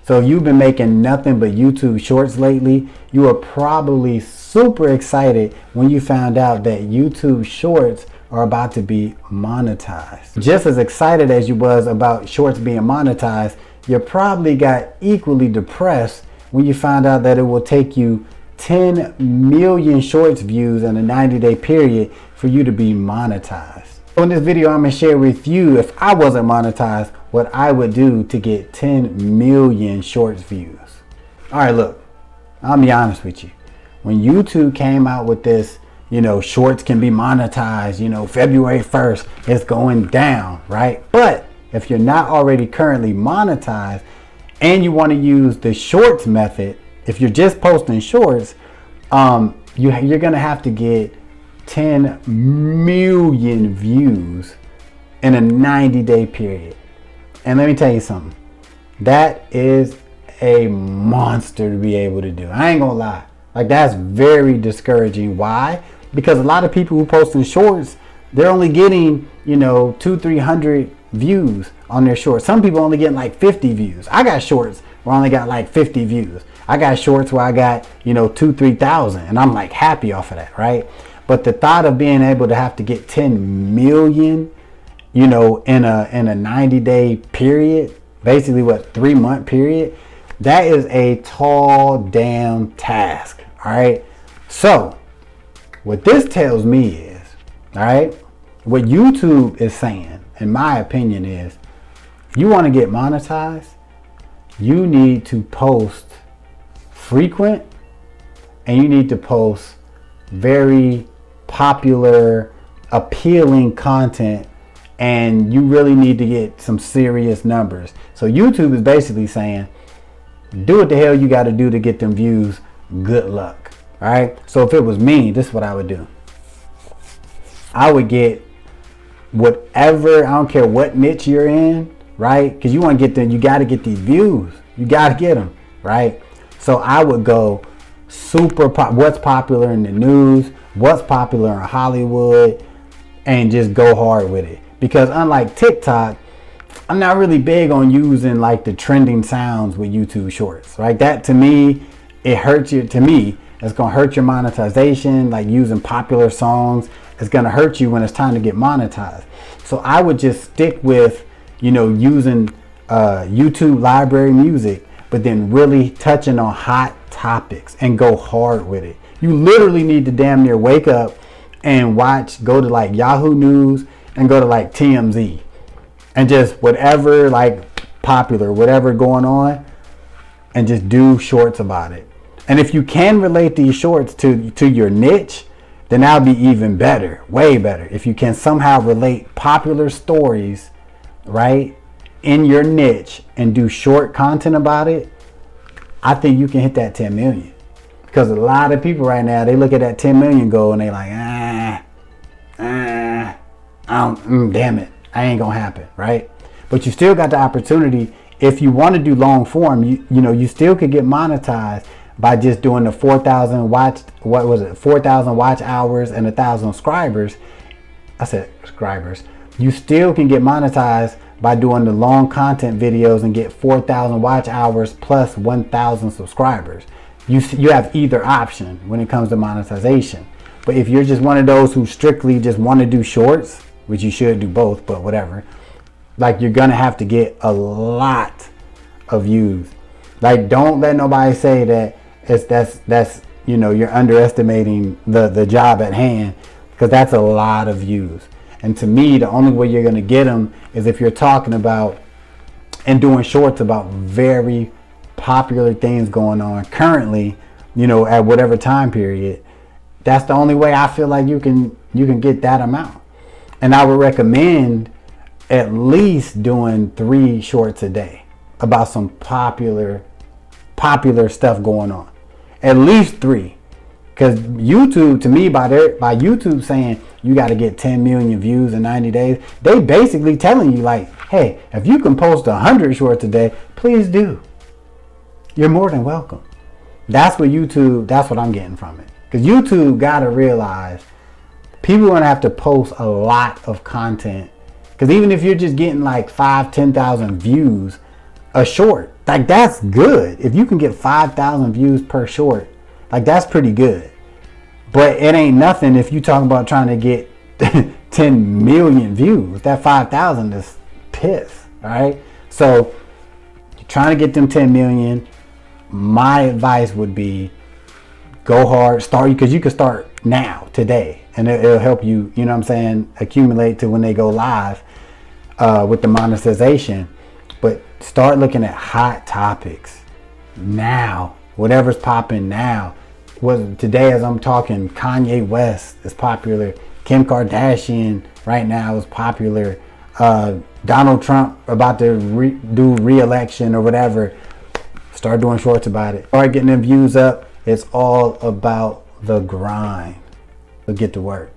So if you've been making nothing but YouTube shorts lately, you were probably super excited when you found out that YouTube shorts are about to be monetized. Just as excited as you was about shorts being monetized, you probably got equally depressed when you found out that it will take you 10 million shorts views in a 90-day period for you to be monetized. So in this video, I'm going to share with you, if I wasn't monetized, what I would do to get 10 million shorts views. All right, look, I'll be honest with you. When YouTube came out with this, shorts can be monetized, February 1st, it's going down, right? But if you're not already currently monetized and you want to use the shorts method, if you're just posting shorts, you're going to have to get 10 million views in a 90-day period. And let me tell you something, that is a monster to be able to do. I ain't gonna lie, like that's very discouraging. Why? Because a lot of people who post in shorts, they're only getting 200-300 views on their shorts. Some people only getting like 50 views. I got shorts where I only got like 50 views. I got shorts where I got 2,000-3,000, and I'm like happy off of that, right? But the thought of being able to have to get 10 million, in a 90-day period, basically 3-month period, that is a tall damn task. All right. So what this tells me is, all right, what YouTube is saying, in my opinion, is if you want to get monetized, you need to post frequent and you need to post very popular, appealing content, and you really need to get some serious numbers. So YouTube is basically saying, do what the hell you got to do to get them views. Good luck. All right. So if it was me, this is what I would do. I would get whatever, I don't care what niche you're in, right? Because you want to get them, you got to get these views. You got to get them, right? So I would go super what's popular in the news, what's popular in Hollywood, and just go hard with it. Because unlike TikTok, I'm not really big on using like the trending sounds with YouTube shorts, right? That to me, it hurts you. To me, it's going to hurt your monetization. Like using popular songs, it's going to hurt you when it's time to get monetized. So I would just stick with, using YouTube library music, but then really touching on hot topics and go hard with it. You literally need to damn near wake up and go to like Yahoo News and go to like TMZ and just whatever like popular, whatever going on, and just do shorts about it. And if you can relate these shorts to your niche, then that'll be even better, way better. If you can somehow relate popular stories, right, in your niche and do short content about it, I think you can hit that 10 million. Because a lot of people right now, they look at that 10 million goal and they like, damn it, I ain't gonna happen, right? But you still got the opportunity. If you want to do long form, you still could get monetized by just doing the 4,000 watch hours and 1,000 subscribers. I said subscribers. You still can get monetized by doing the long content videos and get 4,000 watch hours plus 1,000 subscribers. You have either option when it comes to monetization. But if you're just one of those who strictly just want to do shorts, which you should do both, but whatever, like you're gonna have to get a lot of views. Like don't let nobody say that that's you're underestimating the job at hand, because that's a lot of views. And to me, the only way you're gonna get them is if you're talking about and doing shorts about very popular things going on currently, at whatever time period. That's the only way I feel like you can get that amount. And I would recommend at least doing 3 shorts a day about some popular stuff going on. At least 3. Because YouTube, to me, by YouTube saying you got to get 10 million views in 90 days, they basically telling you like, hey, if you can post 100 shorts a day, please do. You're more than welcome. That's what I'm getting from it. Because YouTube got to realize people are going to have to post a lot of content. Because even if you're just getting like 5,000-10,000 views a short, Like, that's good. If you can get 5,000 views per short, like, that's pretty good. But it ain't nothing if you talking about trying to get 10 million views. That 5,000 is piss, all right? So you're trying to get them 10 million. My advice would be go hard, start, because you can start now, today, and it'll help you, you know what I'm saying, accumulate to when they go live with the monetization. But start looking at hot topics now, whatever's popping now. Today, as I'm talking, Kanye West is popular. Kim Kardashian right now is popular. Donald Trump about to do re-election or whatever. Start doing shorts about it. Start getting them views up. It's all about the grind. So get to work.